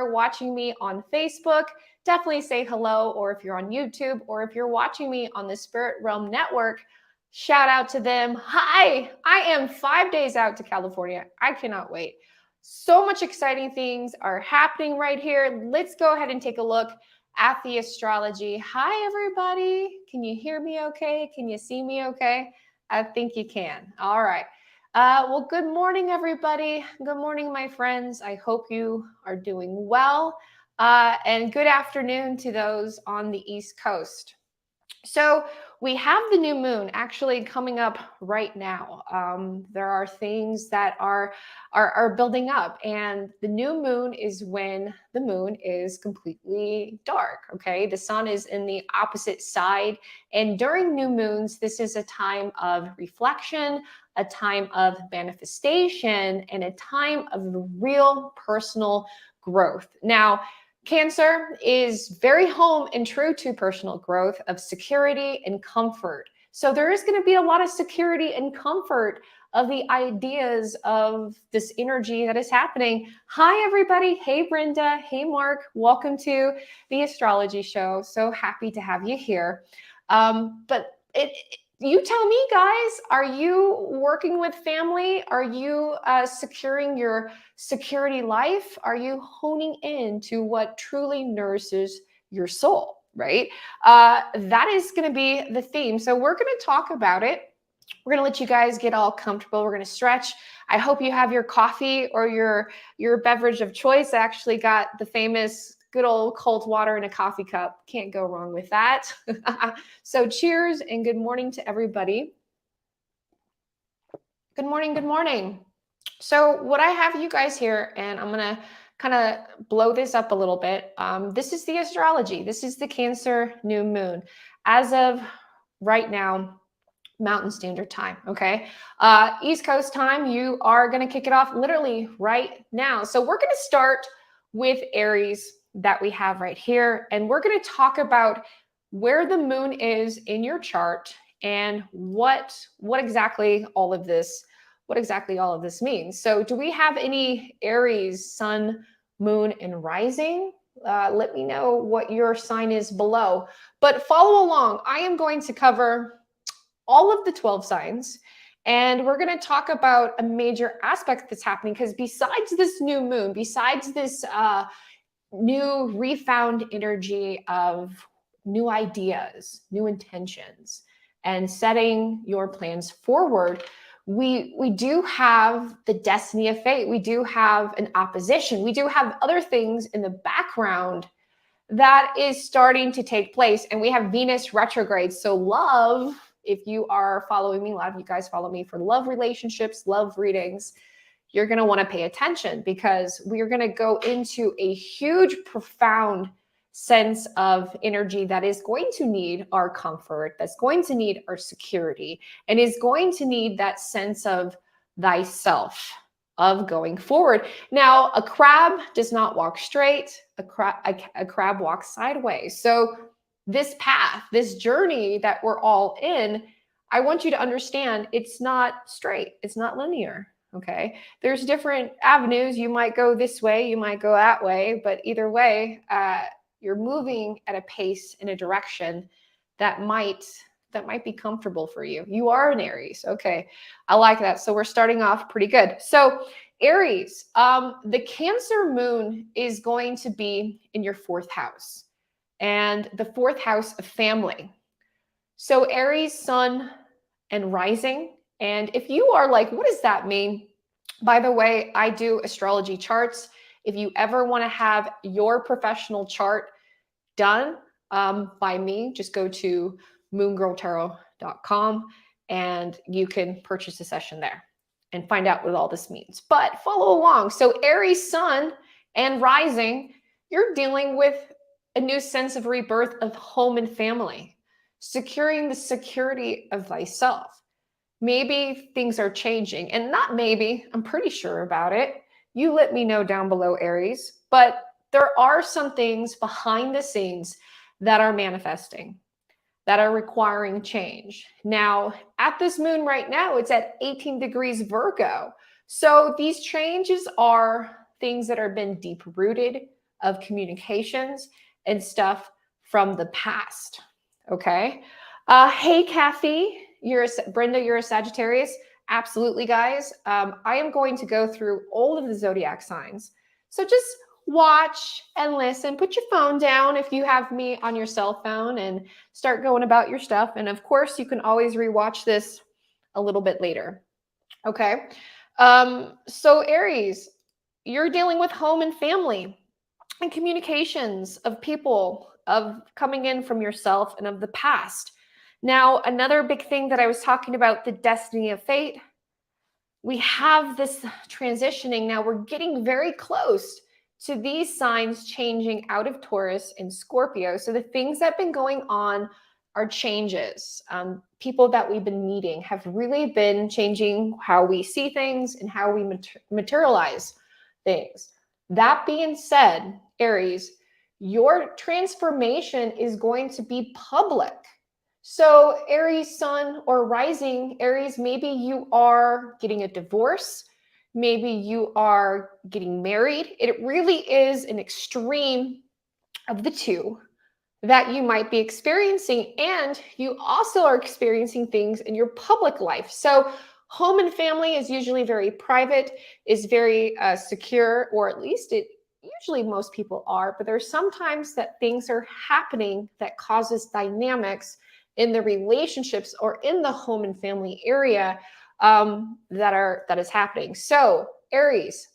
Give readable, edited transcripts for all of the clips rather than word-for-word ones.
here watching me on Facebook, definitely say hello. Or if you're on YouTube, or if you're watching me on the Spirit Realm Network, shout out to them. Hi, I am 5 days out to California. I cannot wait. So much exciting things are happening right here. Let's go ahead and take a look at the astrology. Hi, everybody. Can you hear me okay? Can you see me okay? I think you can. All right. Well, good morning, everybody. Good morning, my friends. I hope you are doing well. And good afternoon to those on the East Coast. So we have the new moon actually coming up right now. There are things that are building up, and the new moon is when the moon is completely dark. Okay, the sun is in the opposite side, and during new moons, this is a time of reflection, a time of manifestation, and a time of real personal growth. Now, Cancer is very home and true to personal growth of security and comfort. So there is going to be a lot of security and comfort of the ideas of this energy that is happening. Hi, everybody. Hey, Brenda. Hey, Mark. Welcome to the Astrology Show. So happy to have you here. You tell me, guys, are you working with family? Are you securing your security life? Are you honing in to what truly nourishes your soul, right? That is going to be the theme. So we're going to talk about it. We're going to let you guys get all comfortable. We're going to stretch. I hope you have your coffee or your beverage of choice. I actually got the famous good old cold water in a coffee cup. Can't go wrong with that. So cheers and good morning to everybody. Good morning, good morning. So what I have you guys here, and I'm going to kind of blow this up a little bit. This is the astrology. This is the Cancer new moon. As of right now, Mountain Standard Time, okay? East Coast time, you are going to kick it off literally right now. So we're going to start with Aries that we have right here. And we're going to talk about where the moon is in your chart and what exactly all of this means. So do we have any Aries sun, moon, and rising? Let me know what your sign is below. But follow along. I am going to cover all of the 12 signs. And we're going to talk about a major aspect that's happening, because besides this new moon, besides this new refound energy of new ideas, new intentions, and setting your plans forward, we do have the destiny of fate. We do have an opposition. We do have other things in the background that is starting to take place. And we have Venus retrograde. So love, if you are following me, a lot of you guys follow me for love relationships, love readings, you're going to want to pay attention, because we're going to go into a huge, profound sense of energy that is going to need our comfort, that's going to need our security, and is going to need that sense of thyself, of going forward. Now, a crab does not walk straight. A crab walks sideways. So this path, this journey that we're all in, I want you to understand it's not straight. It's not linear. Okay. There's different avenues. You might go this way, you might go that way, but either way, you're moving at a pace in a direction that might be comfortable for you. You are an Aries. Okay. I like that. So we're starting off pretty good. So Aries, the Cancer moon is going to be in your 4th house, and the 4th house of family. So Aries, sun and rising. And if you are like, what does that mean? By the way, I do astrology charts. If you ever want to have your professional chart done by me, just go to moongirltarot.com and you can purchase a session there and find out what all this means. But follow along. So Aries, sun and rising, you're dealing with a new sense of rebirth of home and family, securing the security of thyself. Maybe things are changing, and not maybe, I'm pretty sure about it. You let me know down below, Aries. But there are some things behind the scenes that are manifesting, that are requiring change. Now, at this moon right now, it's at 18 degrees Virgo. So these changes are things that have been deep-rooted, of communications and stuff from the past. Okay. Hey, Kathy, Brenda, you're a Sagittarius. Absolutely, guys. I am going to go through all of the zodiac signs. So just watch and listen. Put your phone down if you have me on your cell phone and start going about your stuff. And of course, you can always rewatch this a little bit later. Okay. So Aries, you're dealing with home and family and communications of people, of coming in from yourself and of the past. Now, another big thing that I was talking about, the destiny of fate, we have this transitioning. Now we're getting very close to these signs changing out of Taurus and Scorpio. So the things that have been going on are changes. People that we've been meeting have really been changing how we see things and how we materialize things. That being said, Aries, your transformation is going to be public. So Aries sun or rising, Aries, maybe you are getting a divorce. Maybe you are getting married. It really is an extreme of the two that you might be experiencing. And you also are experiencing things in your public life. So home and family is usually very private, is very secure, or at least it usually most people are. But there's sometimes that things are happening that causes dynamics in the relationships or in the home and family area that is happening. So Aries,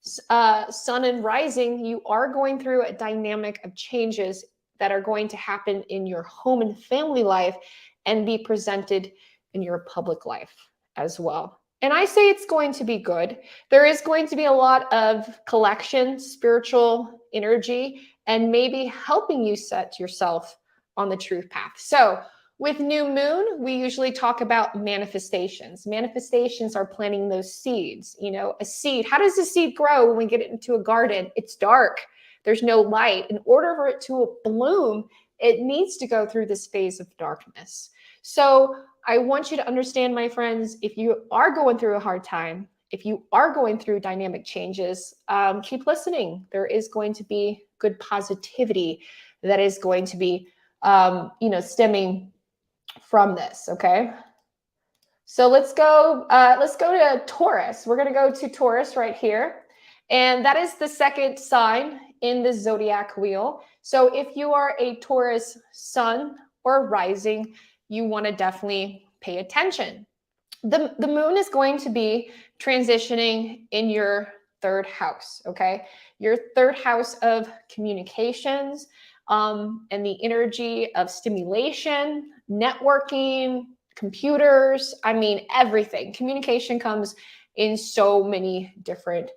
sun and rising, you are going through a dynamic of changes that are going to happen in your home and family life and be presented in your public life as well. And I say it's going to be good. There is going to be a lot of collection, spiritual energy, and maybe helping you set yourself on the truth path. So with new moon, we usually talk about manifestations. Manifestations are planting those seeds. You know, a seed, how does a seed grow when we get it into a garden? It's dark. There's no light. In order for it to bloom, it needs to go through this phase of darkness. So I want you to understand, my friends, if you are going through a hard time, if you are going through dynamic changes, keep listening. There is going to be good positivity that is going to be, stemming from this. Okay. So let's go to Taurus. We're going to go to Taurus right here. And that is the second sign in the zodiac wheel. So if you are a Taurus sun or rising, you want to definitely pay attention. The moon is going to be transitioning in your third house, okay? Your third house of communications, and the energy of stimulation, networking, computers, I mean, everything. Communication comes in so many different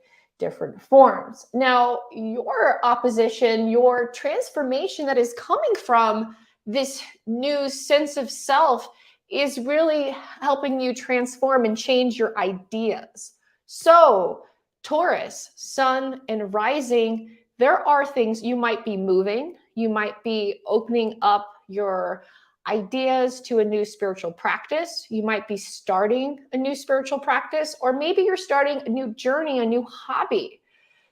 forms. Now, your opposition, your transformation that is coming from this new sense of self is really helping you transform and change your ideas. So, Taurus, sun and rising, there are things you might be moving, you might be opening up your ideas to a new spiritual practice. You might be starting a new spiritual practice, or maybe you're starting a new journey, a new hobby.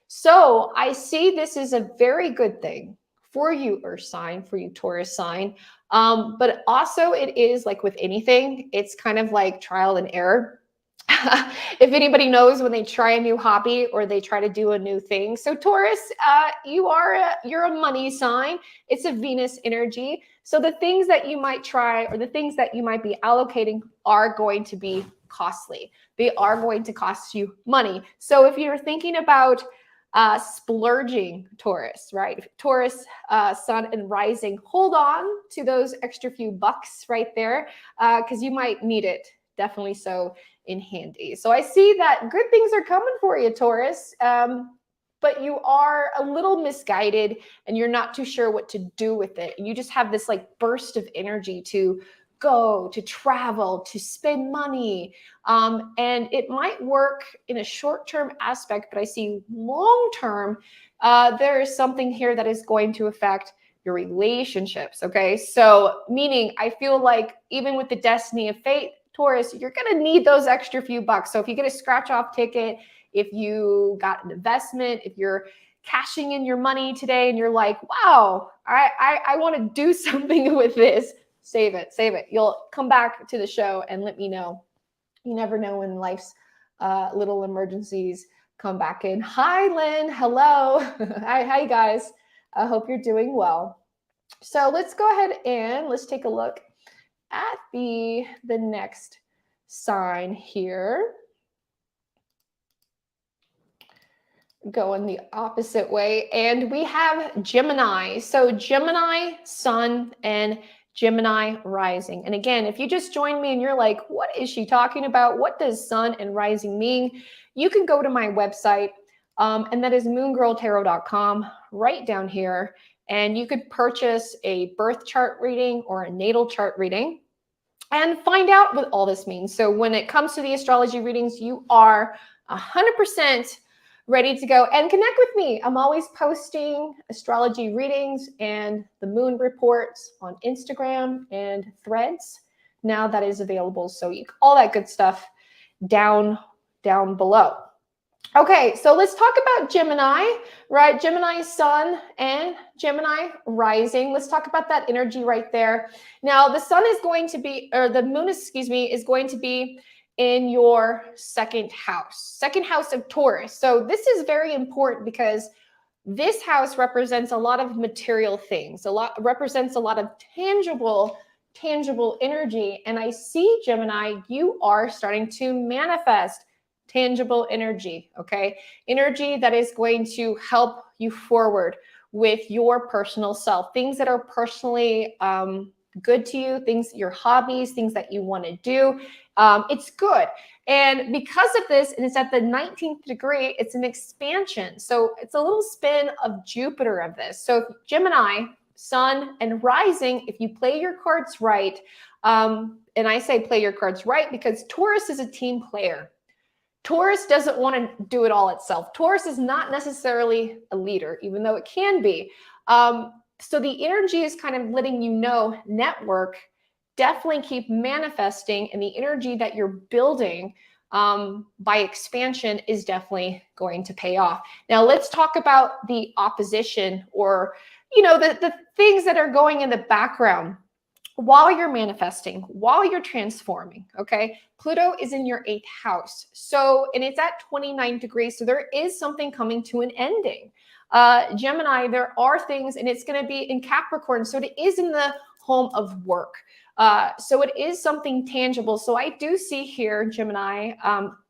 So I see this is a very good thing for you, Earth sign, for you, Taurus sign. But also it is like with anything, it's kind of like trial and error. If anybody knows when they try a new hobby or they try to do a new thing. So Taurus, you're a money sign. It's a Venus energy. So the things that you might try or the things that you might be allocating are going to be costly. They are going to cost you money. So if you're thinking about splurging, Taurus, right? Taurus, sun and rising, hold on to those extra few bucks right there because you might need it. Definitely so in handy. So I see that good things are coming for you, Taurus, but you are a little misguided and you're not too sure what to do with it. And you just have this like burst of energy to go, to travel, to spend money. And it might work in a short-term aspect, but I see long-term, there is something here that is going to affect your relationships. Okay. So meaning I feel like even with the destiny of fate, Taurus, you're going to need those extra few bucks. So if you get a scratch off ticket, if you got an investment, if you're cashing in your money today and you're like, wow, I want to do something with this, save it, save it. You'll come back to the show and let me know. You never know when life's little emergencies come back in. Hi, Lynn. Hello. Hi, guys. I hope you're doing well. So let's go ahead and let's take a look at the next sign here. Going the opposite way, and we have Gemini. So Gemini sun and Gemini rising. And again, if you just joined me and you're like, what is she talking about? What does sun and rising mean? You can go to my website, and that is moongirltarot.com, right down here, and you could purchase a birth chart reading or a natal chart reading and find out what all this means. So when it comes to the astrology readings, you are 100% ready to go and connect with me. I'm always posting astrology readings and the moon reports on Instagram and Threads. Now that is available. So all that good stuff down below. Okay, so let's talk about Gemini, right? Gemini sun and Gemini rising. Let's talk about that energy right there. Now, the sun is going to be, or the moon, excuse me, is going to be in your second house of Taurus. So this is very important because this house represents a lot of material things, represents a lot of tangible energy. And I see, Gemini, you are starting to manifest tangible energy, okay? Energy that is going to help you forward with your personal self, things that are personally good to you, your hobbies, things that you want to do. It's good. And because of this, and it's at the 19th degree, it's an expansion. So it's a little spin of Jupiter of this. So Gemini, sun and rising, if you play your cards right, and I say play your cards right because Taurus is a team player. Taurus doesn't want to do it all itself. Taurus is not necessarily a leader, even though it can be. So the energy is kind of letting you know, network, definitely keep manifesting, and the energy that you're building by expansion is definitely going to pay off. Now let's talk about the opposition, or the things that are going in the background while you're manifesting, while you're transforming, okay? Pluto is in your 8th house. So, and it's at 29 degrees. So there is something coming to an ending. Gemini, there are things, and it's going to be in Capricorn. So it is in the home of work. So it is something tangible. So I do see here, Gemini,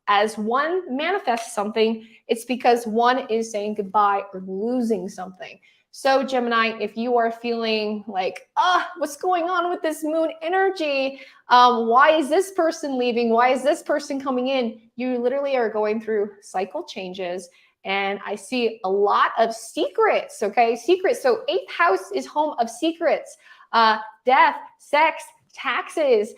as one manifests something, it's because one is saying goodbye or losing something. So Gemini, if you are feeling like, what's going on with this moon energy? Why is this person leaving? Why is this person coming in? You literally are going through cycle changes. And I see a lot of secrets, okay? Secrets. So 8th house is home of secrets, death, sex, taxes,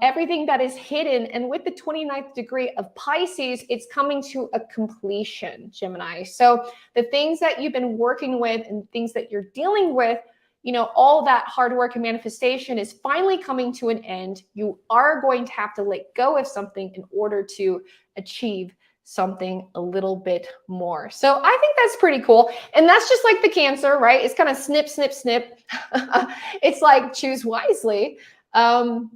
everything that is hidden. And with the 29th degree of Pisces, it's coming to a completion, Gemini. So the things that you've been working with and things that you're dealing with, all that hard work and manifestation is finally coming to an end. You are going to have to let go of something in order to achieve something a little bit more. So I think that's pretty cool. And that's just like the Cancer, right? It's kind of snip, snip, snip. It's like choose wisely. And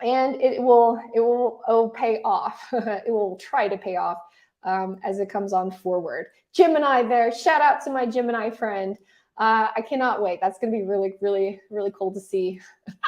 it will pay off. It will try to pay off as it comes on forward. Gemini there. Shout out to my Gemini friend. I cannot wait. That's going to be really, really, really cool to see.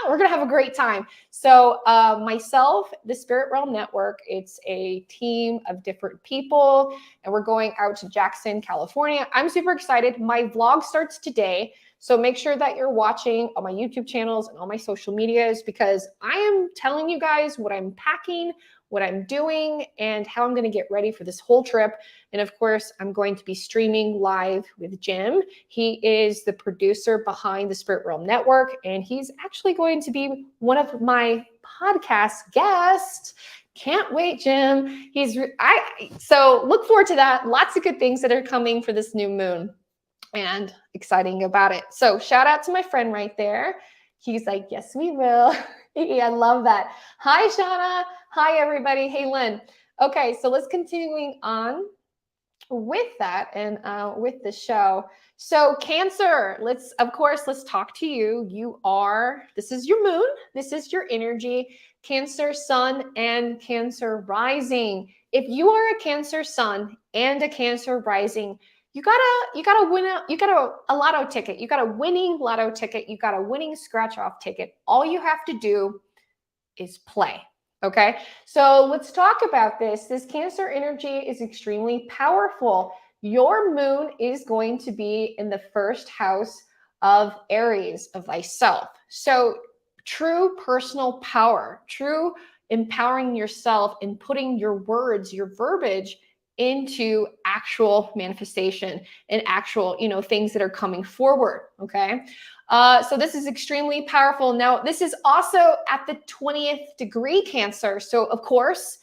We're going to have a great time. So myself, the Spirit Realm Network, it's a team of different people, and we're going out to Jackson, California. I'm super excited. My vlog starts today. So make sure that you're watching on my YouTube channels and all my social medias, because I am telling you guys what I'm packing, what I'm doing, and how I'm going to get ready for this whole trip. And of course, I'm going to be streaming live with Jim. He is the producer behind the Spirit Realm Network, and he's actually going to be one of my podcast guests. Can't wait, Jim. So look forward to that. Lots of good things that are coming for this new moon, and exciting about it. So shout out to my friend right there. He's like, yes, we will. I love that. Hi, Shauna. Hi, everybody. Hey, Lynn. Okay, so let's continuing on. with that and with the show. So Cancer, of course, let's talk to you. This is your moon. This is your energy, Cancer sun and Cancer rising. If you are a Cancer sun and a Cancer rising, you gotta win a lotto ticket. You got a winning lotto ticket. You got a winning scratch off ticket. All you have to do is play. Okay, so let's talk about this. This Cancer energy is extremely powerful. Your moon is going to be in the first house of Aries, of thyself. So true personal power, true empowering yourself and putting your words, your verbiage into actual manifestation and actual, things that are coming forward. Okay. So this is extremely powerful. Now, this is also at the 20th degree Cancer. So of course,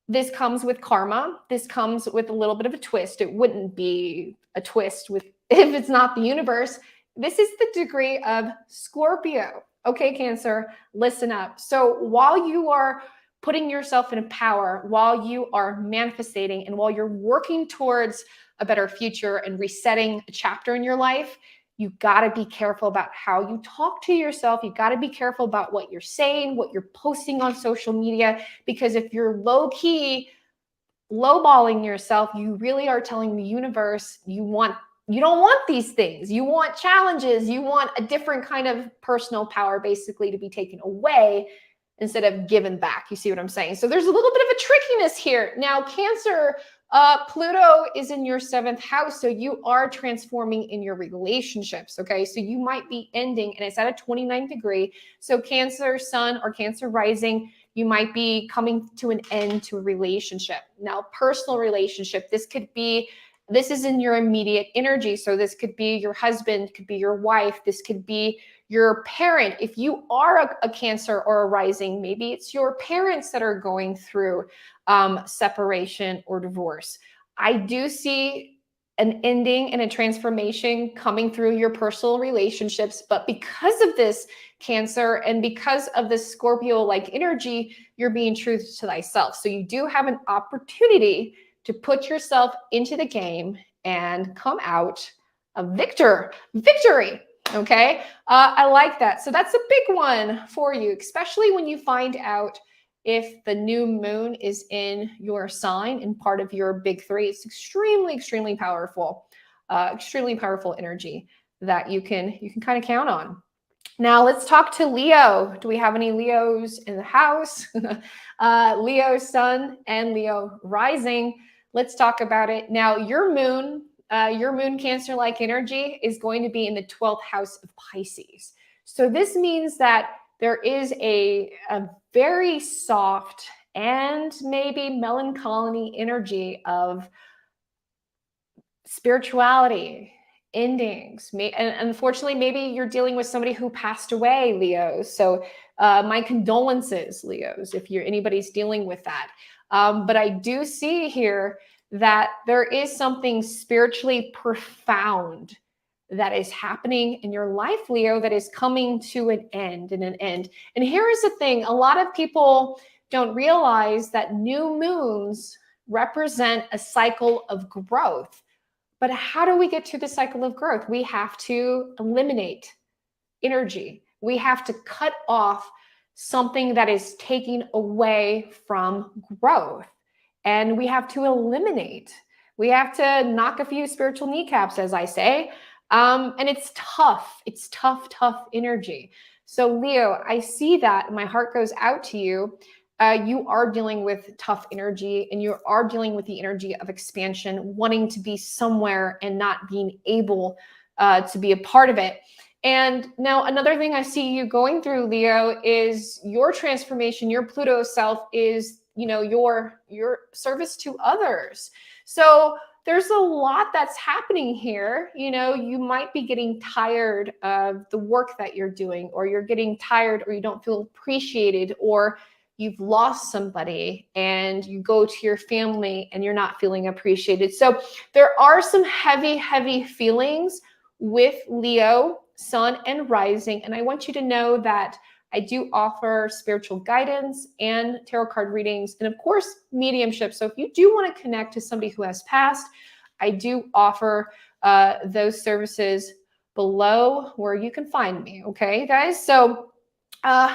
this comes with karma. This comes with a little bit of a twist. It wouldn't be a twist if it's not the universe. This is the degree of Scorpio. Okay, Cancer, listen up. So while you are putting yourself in power, while you are manifesting, and while you're working towards a better future and resetting a chapter in your life, you got to be careful about how you talk to yourself. You got to be careful about what you're saying, what you're posting on social media, because if you're low key lowballing yourself, you really are telling the universe you don't want these things. You want challenges. You want a different kind of personal power basically to be taken away instead of given back. You see what I'm saying? So there's a little bit of a trickiness here. Now, Cancer, Pluto is in your 7th house, so you are transforming in your relationships, okay? So you might be ending, and it's at a 29 degree. So Cancer sun or Cancer rising, you might be coming to an end to a relationship. Now, personal relationship, this is in your immediate energy. So this could be your husband, could be your wife, this could be your parent. If you are a Cancer or a rising, maybe it's your parents that are going through separation or divorce. I do see an ending and a transformation coming through your personal relationships, but because of this Cancer and because of this Scorpio-like energy, you're being true to thyself. So you do have an opportunity to put yourself into the game and come out a victory. Okay. I like that. So that's a big one for you, especially when you find out if the new moon is in your sign and part of your big three. It's extremely powerful, extremely powerful energy that you can kind of count on. Now let's talk to Leo. Do we have any Leos in the house? Leo sun and Leo rising. Let's talk about it. Now your moon Cancer-like energy is going to be in the 12th house of Pisces. So this means that there is a very soft and maybe melancholy energy of spirituality, endings. And unfortunately, maybe you're dealing with somebody who passed away, Leos. So my condolences, Leos, if anybody's dealing with that. But I do see here that there is something spiritually profound that is happening in your life, Leo, that is coming to an end. And here is the thing. A lot of people don't realize that new moons represent a cycle of growth. But how do we get to the cycle of growth? We have to eliminate energy. We have to cut off something that is taking away from growth. And we have to eliminate. We have to knock a few spiritual kneecaps, as I say. And it's tough. It's tough energy. So Leo, I see that. My heart goes out to you. You are dealing with tough energy, and you are dealing with the energy of expansion, wanting to be somewhere and not being able to be a part of it. And now another thing I see you going through, Leo, is your transformation. Your Pluto self is, your service to others. So there's a lot that's happening here. You might be getting tired of the work that you're doing, or you're getting tired, or you don't feel appreciated, or you've lost somebody and you go to your family and you're not feeling appreciated. So there are some heavy feelings with Leo, sun and rising. And I want you to know that I do offer spiritual guidance and tarot card readings, and of course, mediumship. So if you do want to connect to somebody who has passed, I do offer those services below where you can find me. Okay, guys? So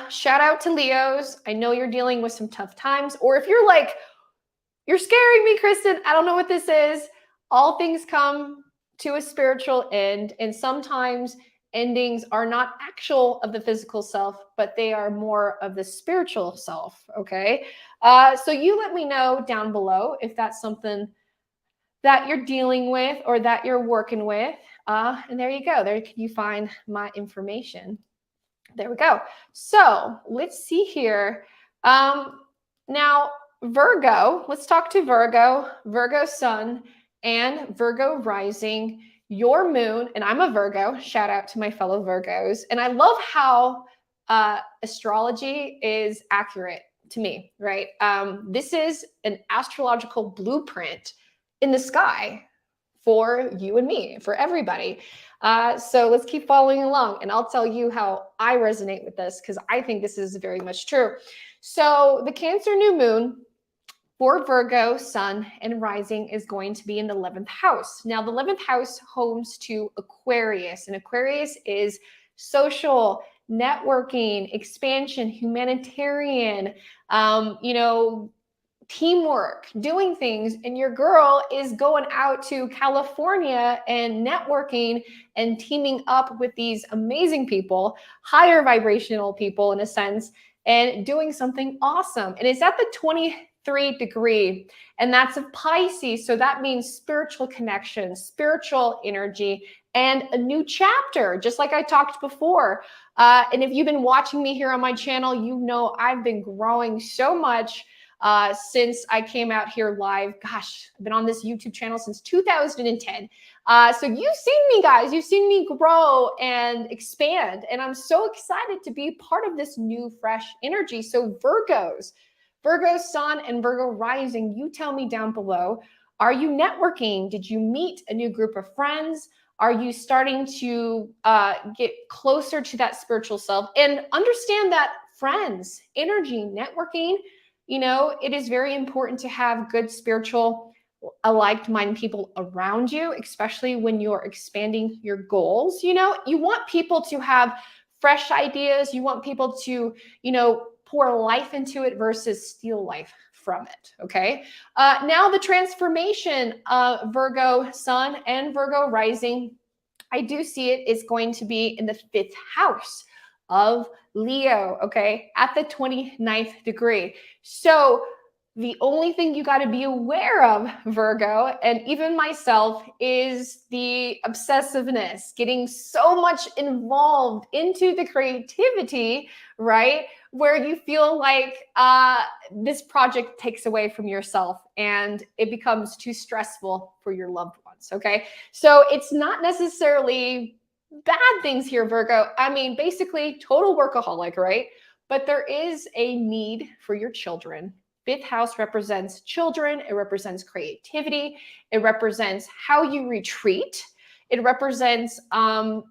shout out to Leos. I know you're dealing with some tough times, or if you're like, you're scaring me, Kristen, I don't know what this is. All things come to a spiritual end, and sometimes endings are not actual of the physical self, but they are more of the spiritual self. Okay. So you let me know down below if that's something that you're dealing with or that you're working with. And there you go. There you find my information. There we go. So let's see here. Now, Virgo, let's talk to Virgo, Virgo sun and Virgo rising, your moon, and I'm a Virgo. Shout out to my fellow Virgos. And I love how astrology is accurate to me, right? This is an astrological blueprint in the sky for you and me, for everybody. So let's keep following along, and I'll tell you how I resonate with this because I think this is very much true. So the Cancer new moon for Virgo, sun and rising is going to be in the 11th house. Now, the 11th house homes to Aquarius, and Aquarius is social, networking, expansion, humanitarian, teamwork, doing things, and your girl is going out to California and networking and teaming up with these amazing people, higher vibrational people in a sense, and doing something awesome. And it's at the 23 degree, and that's of Pisces. So that means spiritual connection, spiritual energy, and a new chapter, just like I talked before. And if you've been watching me here on my channel, you know I've been growing so much since I came out here live. Gosh, I've been on this YouTube channel since 2010. So you've seen me, guys. You've seen me grow and expand. And I'm so excited to be part of this new, fresh energy. So Virgos, Virgo sun and Virgo rising, you tell me down below, are you networking? Did you meet a new group of friends? Are you starting to get closer to that spiritual self? And understand that friends, energy, networking, it is very important to have good spiritual, like-minded people around you, especially when you're expanding your goals. You want people to have fresh ideas. You want people to, pour life into it versus steal life from it. Okay. Now the transformation of Virgo sun and Virgo rising, I do see it is going to be in the 5th house of Leo, okay, at the 29th degree. So the only thing you got to be aware of, Virgo, and even myself, is the obsessiveness, getting so much involved into the creativity, right? Where you feel like this project takes away from yourself and it becomes too stressful for your loved ones, okay? So it's not necessarily bad things here, Virgo. I mean, basically total workaholic, right? But there is a need for your children. 5th house represents children. It represents creativity. It represents how you retreat. It represents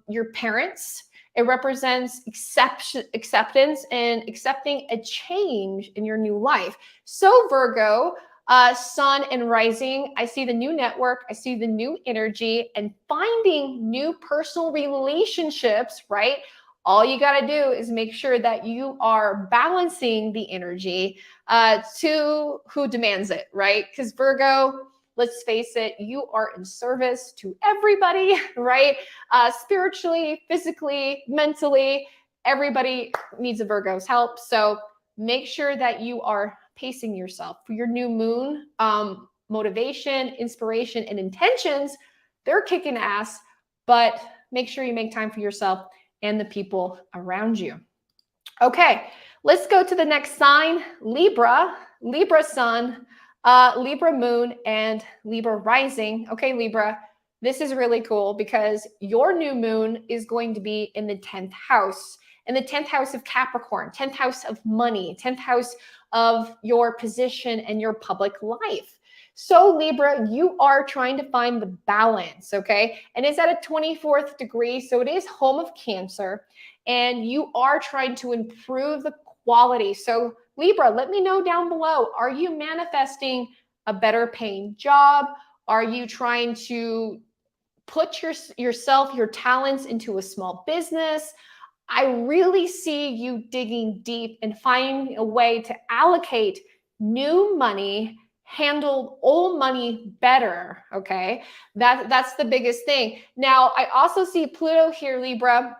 your parents. It represents acceptance and accepting a change in your new life. So Virgo, sun and rising, I see the new network, I see the new energy, and finding new personal relationships, right? All you got to do is make sure that you are balancing the energy to who demands it, right? Because Virgo, let's face it, you are in service to everybody, right? Spiritually, physically, mentally, everybody needs a Virgo's help. So make sure that you are pacing yourself for your new moon. Motivation, inspiration, and intentions, they're kicking ass, but make sure you make time for yourself and the people around you. Okay, let's go to the next sign, Libra, Libra sun, Libra moon, and Libra rising. Okay, Libra, this is really cool because your new moon is going to be in the 10th house, in the 10th house of Capricorn, 10th house of money, 10th house of your position and your public life. So Libra, you are trying to find the balance, okay? And it's at a 24th degree, so it is home of Cancer, and you are trying to improve the quality. So Libra, let me know down below, are you manifesting a better paying job? Are you trying to put yourself, your talents into a small business? I really see you digging deep and finding a way to allocate new money, handle old money better. Okay. That's the biggest thing. Now, I also see Pluto here, Libra,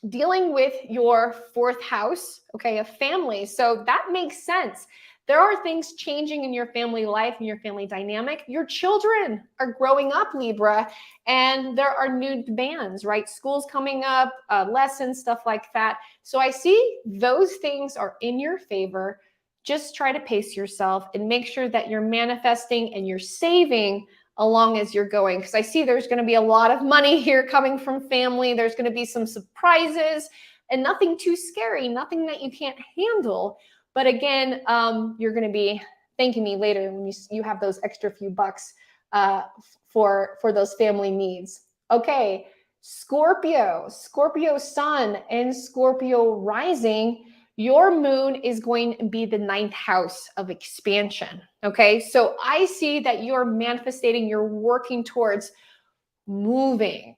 dealing with your fourth house, okay, of family. So that makes sense. There are things changing in your family life and your family dynamic. Your children are growing up, Libra, and there are new demands, right? School's coming up, lessons, stuff like that. So I see those things are in your favor. Just try to pace yourself and make sure that you're manifesting and you're saving along as you're going, because I see there's going to be a lot of money here coming from family. There's going to be some surprises and nothing too scary, nothing that you can't handle. But again, you're going to be thanking me later when you have those extra few bucks for those family needs. Okay, Scorpio sun and Scorpio rising. Your moon is going to be the ninth house of expansion. Okay, so I see that you're manifesting, you're working towards moving,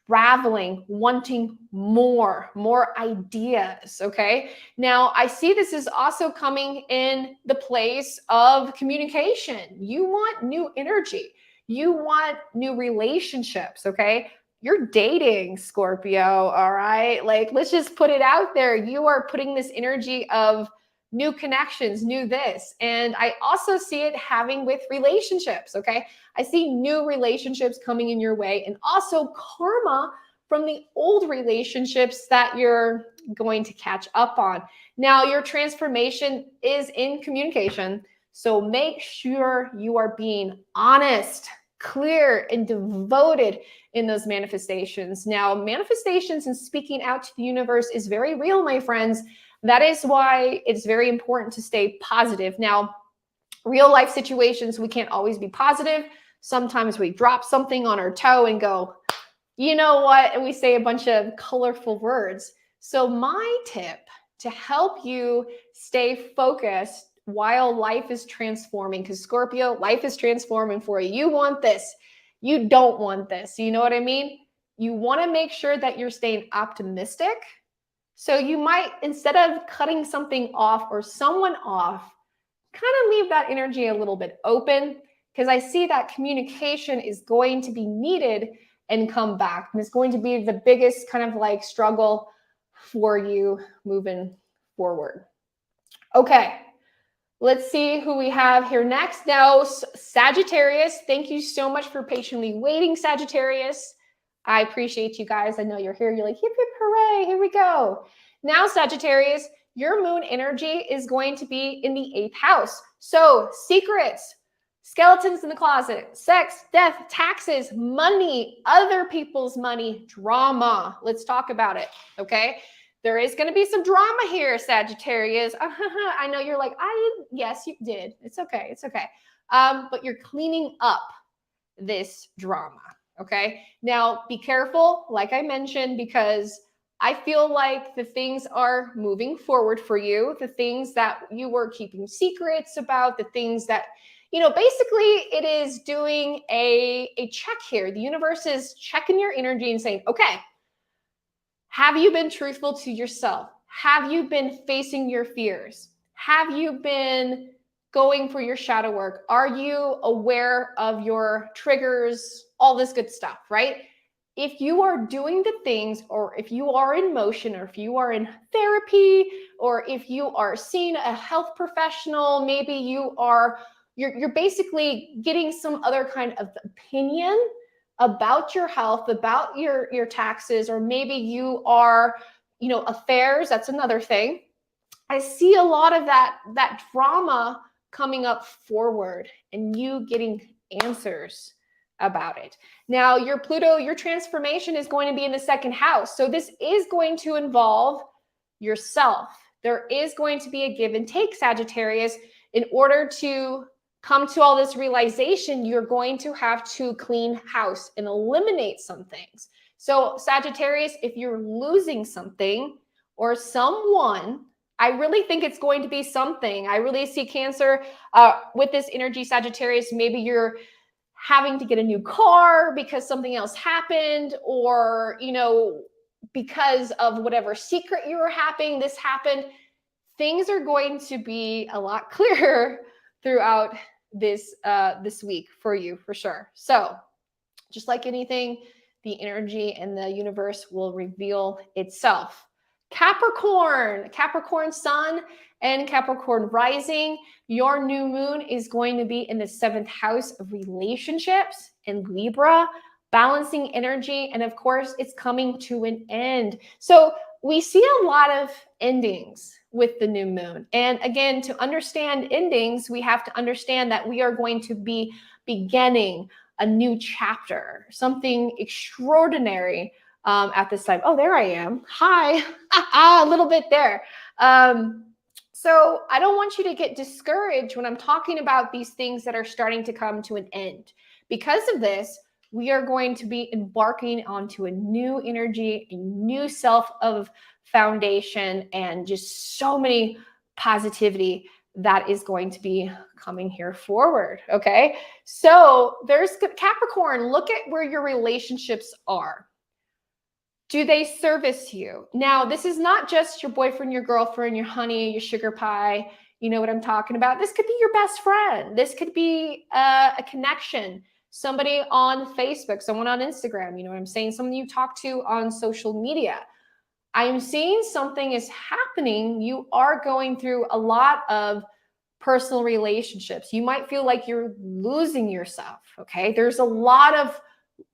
traveling, wanting more ideas. Okay, now I see this is also coming in the place of communication. You want new energy, you want new relationships. Okay, you're dating, Scorpio, all right? Like, let's just put it out there. You are putting this energy of new connections, new this. And I also see it having with relationships, okay? I see new relationships coming in your way, and also karma from the old relationships that you're going to catch up on. Now, your transformation is in communication, so make sure you are being honest, clear, and devoted in those manifestations. Now, manifestations and speaking out to the universe is very real, my friends. That is why it's very important to stay positive. Now, real life situations, we can't always be positive. Sometimes we drop something on our toe and go, you know what? And we say a bunch of colorful words. So my tip to help you stay focused while life is transforming, because Scorpio, life is transforming for you. You want this. You don't want this. You know what I mean? You want to make sure that you're staying optimistic. So you might, instead of cutting something off or someone off, kind of leave that energy a little bit open, because I see that communication is going to be needed and come back. And it's going to be the biggest kind of like struggle for you moving forward. Okay. Let's see who we have here next. Now, Sagittarius, thank you so much for patiently waiting, Sagittarius. I appreciate you guys. I know you're here. You're like, hip, hip, hooray. Here we go. Now, Sagittarius, your moon energy is going to be in the 8th house. So secrets, skeletons in the closet, sex, death, taxes, money, other people's money, drama. Let's talk about it, okay? There is going to be some drama here, Sagittarius. I know you're like, yes, you did. It's okay. It's okay. But you're cleaning up this drama. Okay. Now be careful, like I mentioned, because I feel like the things are moving forward for you. The things that you were keeping secrets about, the things that, basically it is doing a check here. The universe is checking your energy and saying, okay, have you been truthful to yourself? Have you been facing your fears? Have you been going for your shadow work? Are you aware of your triggers? All this good stuff, right? If you are doing the things, or if you are in motion, or if you are in therapy, or if you are seeing a health professional, maybe you're basically getting some other kind of opinion about your health, about your taxes, or maybe you are, affairs, that's another thing. I see a lot of that drama coming up forward and you getting answers about it. Now, your Pluto, your transformation is going to be in the 2nd house. So this is going to involve yourself. There is going to be a give and take, Sagittarius. In order to come to all this realization, you're going to have to clean house and eliminate some things. So Sagittarius, if you're losing something or someone, I really think it's going to be something. I really see Cancer with this energy, Sagittarius. Maybe you're having to get a new car because something else happened, or, because of whatever secret you were having, this happened. Things are going to be a lot clearer throughout this week for you, for sure. So just like anything, the energy and the universe will reveal itself. Capricorn sun and Capricorn rising. Your new moon is going to be in the 7th house of relationships in Libra, balancing energy. And of course, it's coming to an end. So we see a lot of endings with the new moon. And again, to understand endings, we have to understand that we are going to be beginning a new chapter, something extraordinary at this time. Oh, there I am. Hi. A little bit there. So I don't want you to get discouraged when I'm talking about these things that are starting to come to an end. Because of this, we are going to be embarking onto a new energy, a new self of foundation, and just so many positivity that is going to be coming here forward. Okay. So there's Capricorn. Look at where your relationships are. Do they service you? Now, this is not just your boyfriend, your girlfriend, your honey, your sugar pie. You know what I'm talking about? This could be your best friend. This could be a connection. Somebody on Facebook, someone on Instagram, you know what I'm saying? Someone you talk to on social media. I'm seeing something is happening. You are going through a lot of personal relationships. You might feel like you're losing yourself, okay? There's a lot of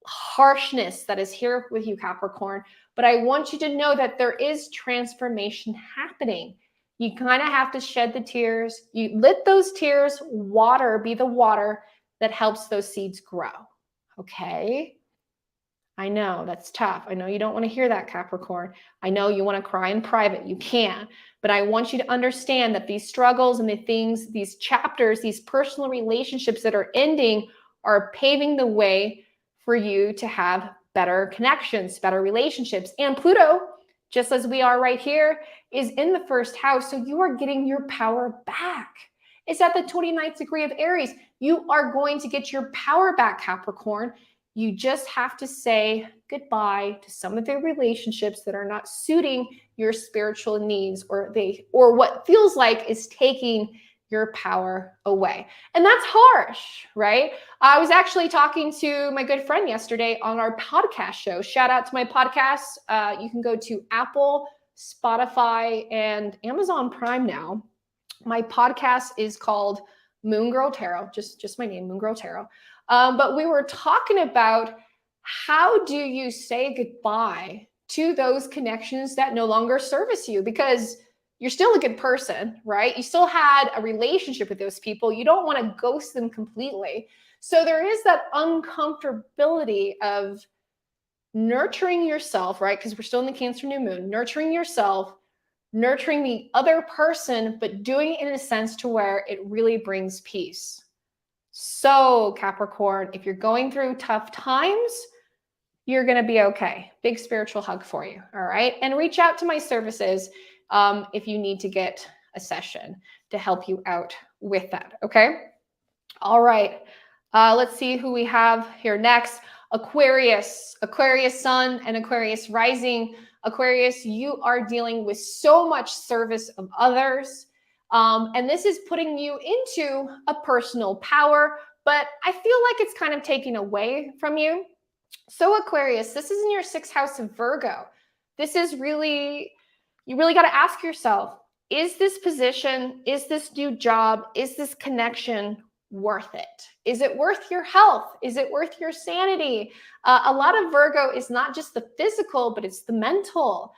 harshness that is here with you, Capricorn, but I want you to know that there is transformation happening. You kind of have to shed the tears. You let those tears be the water that helps those seeds grow, okay? I know that's tough. I know you don't want to hear that, Capricorn. I know you want to cry in private. You can. But I want you to understand that these struggles and the things, these chapters, these personal relationships that are ending are paving the way for you to have better connections, better relationships. And Pluto, just as we are right here, is in the 1st house. So you are getting your power back. It's at the 29th degree of Aries. You are going to get your power back, Capricorn. You just have to say goodbye to some of the relationships that are not suiting your spiritual needs, or what feels like is taking your power away. And that's harsh, right? I was actually talking to my good friend yesterday on our podcast show. Shout out to my podcast. You can go to Apple, Spotify, and Amazon Prime now. My podcast is called Moon Girl Tarot, just my name, Moon Girl Tarot. But we were talking about how do you say goodbye to those connections that no longer service you, because you're still a good person, right? You still had a relationship with those people. You don't want to ghost them completely. So there is that uncomfortability of nurturing yourself, right? Because we're still in the Cancer new moon, nurturing yourself, nurturing the other person, but doing it in a sense to where it really brings peace. So Capricorn, if you're going through tough times, you're going to be okay. Big spiritual hug for you. All right. And reach out to my services if you need to get a session to help you out with that. Okay. All right. Let's see who we have here next. Aquarius sun and Aquarius rising. Aquarius, you are dealing with so much service of others. And this is putting you into a personal power, but I feel like it's kind of taking away from you. So Aquarius, this is in your 6th house of Virgo. This is really, you really got to ask yourself, is this position, is this new job, is this connection worth it? Is it worth your health? Is it worth your sanity? A lot of Virgo is not just the physical, but it's the mental.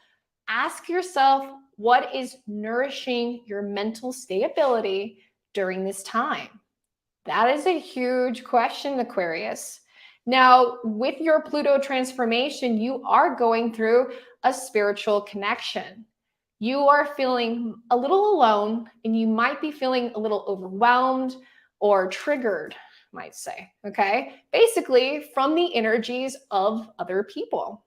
Ask yourself, what is nourishing your mental stability during this time? That is a huge question, Aquarius. Now, with your Pluto transformation, you are going through a spiritual connection. You are feeling a little alone, and you might be feeling a little overwhelmed or triggered, might say, okay? Basically, from the energies of other people.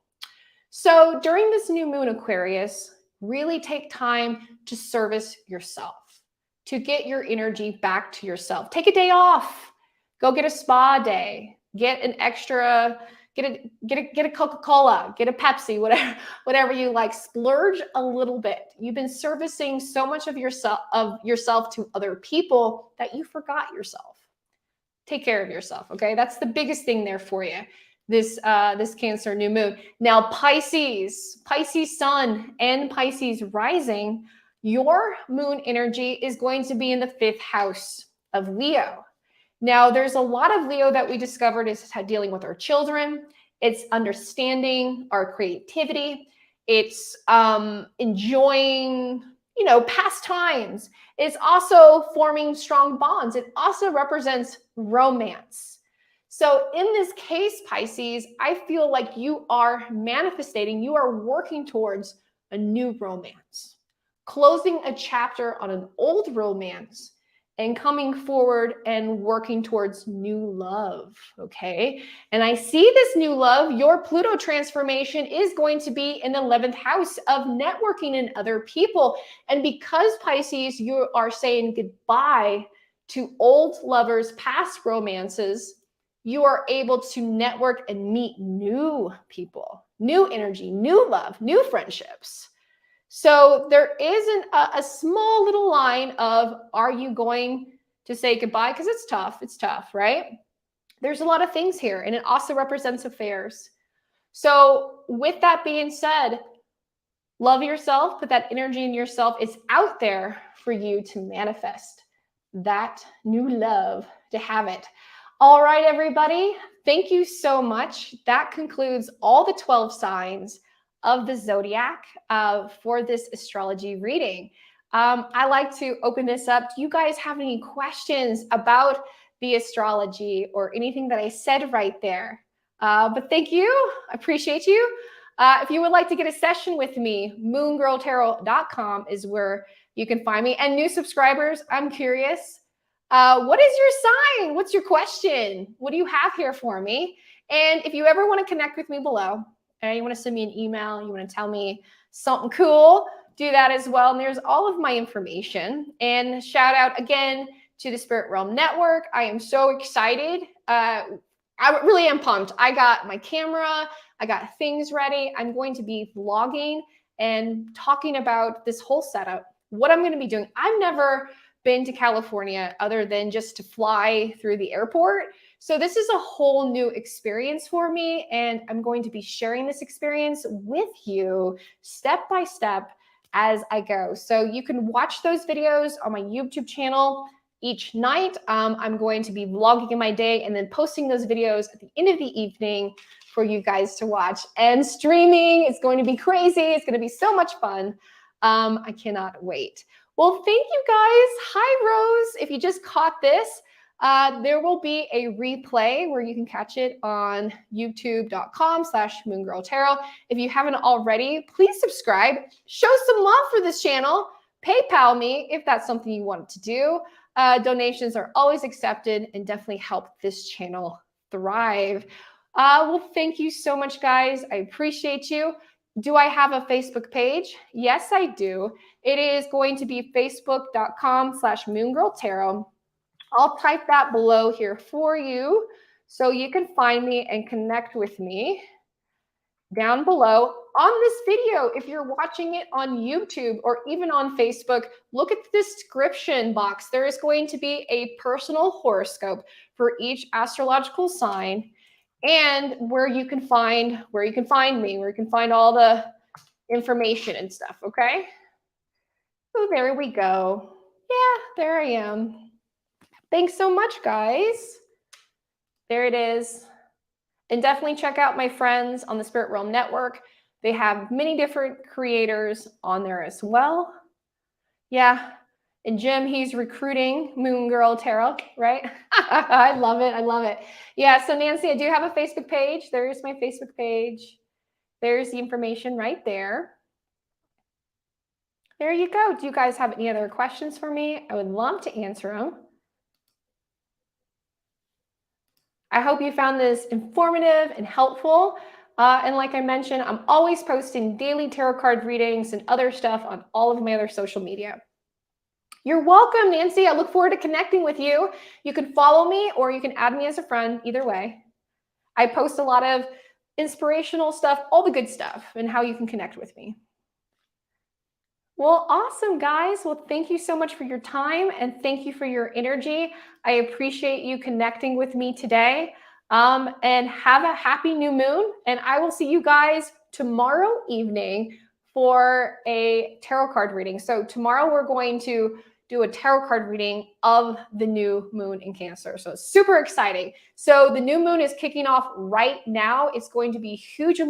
So during this new moon, Aquarius, really take time to service yourself, to get your energy back to yourself. Take a day off. Go get a spa day. Get an extra, get a Coca-Cola, get a Pepsi, whatever you like. Splurge a little bit. You've been servicing so much of yourself to other people that you forgot yourself. Take care of yourself, okay? That's the biggest thing there for you. This Cancer new moon. Now, Pisces sun and Pisces rising, your moon energy is going to be in the 5th house of Leo. Now, there's a lot of Leo that we discovered is dealing with our children. It's understanding our creativity. It's enjoying, past times. It's also forming strong bonds. It also represents romance. So in this case, Pisces, I feel like you are manifesting, you are working towards a new romance, closing a chapter on an old romance and coming forward and working towards new love, okay? And I see this new love, your Pluto transformation is going to be in the 11th house of networking and other people. And because Pisces, you are saying goodbye to old lovers, past romances, you are able to network and meet new people, new energy, new love, new friendships. So there isn't a small little line of, are you going to say goodbye? Because it's tough, right? There's a lot of things here, and it also represents affairs. So with that being said, love yourself, put that energy in yourself. It's out there for you to manifest that new love, to have it. All right, everybody, thank you so much. That concludes all the 12 signs of the zodiac for this astrology reading. I like to open this up. Do you guys have any questions about the astrology or anything that I said right there? But thank you. I appreciate you. If you would like to get a session with me, moongirltarot.com is where you can find me. And new subscribers, I'm curious. What is your sign? What's your question? What do you have here for me? And if you ever want to connect with me below, and you want to send me an email, you want to tell me something cool, do that as well. And there's all of my information. And shout out again to the Spirit Realm Network. I am so excited. I really am pumped. I got my camera, I got things ready. I'm going to be vlogging and talking about this whole setup, what I'm going to be doing. I've never been to California other than just to fly through the airport. So this is a whole new experience for me, and I'm going to be sharing this experience with you step by step as I go. So you can watch those videos on my YouTube channel each night. I'm going to be vlogging in my day and then posting those videos at the end of the evening for you guys to watch, and streaming. It's going to be crazy. It's going to be so much fun. I cannot wait. Well, thank you guys. Hi, Rose. If you just caught this, there will be a replay where you can catch it on youtube.com/moongirltarot. If you haven't already, please subscribe. Show some love for this channel. PayPal me if that's something you want to do. Donations are always accepted and definitely help this channel thrive. Well, thank you so much, guys. I appreciate you. Do I have a Facebook page? Yes, I do. It is going to be facebook.com/moongirltarot. I'll type that below here for you so you can find me and connect with me down below on this video. If you're watching it on YouTube or even on Facebook, look at the description box. There is going to be a personal horoscope for each astrological sign, and where you can find me, where you can find all the information and stuff, okay? So there we go. Yeah, there I am. Thanks so much, guys. There it is. And definitely check out my friends on the Spirit Realm Network. They have many different creators on there as well. Yeah. And Jim, he's recruiting Moon Girl Tarot, right? I love it. I love it. Yeah. So Nancy, I do have a Facebook page. There's my Facebook page. There's the information right there. There you go. Do you guys have any other questions for me? I would love to answer them. I hope you found this informative and helpful. And like I mentioned, I'm always posting daily tarot card readings and other stuff on all of my other social media. You're welcome, Nancy. I look forward to connecting with you. You can follow me or you can add me as a friend, either way. I post a lot of inspirational stuff, all the good stuff, and how you can connect with me. Well, awesome, guys. Well, thank you so much for your time and thank you for your energy. I appreciate you connecting with me today. And have a happy new moon. And I will see you guys tomorrow evening for a tarot card reading. So tomorrow we're going to do a tarot card reading of the new moon in Cancer. So it's super exciting. So the new moon is kicking off right now. It's going to be hugely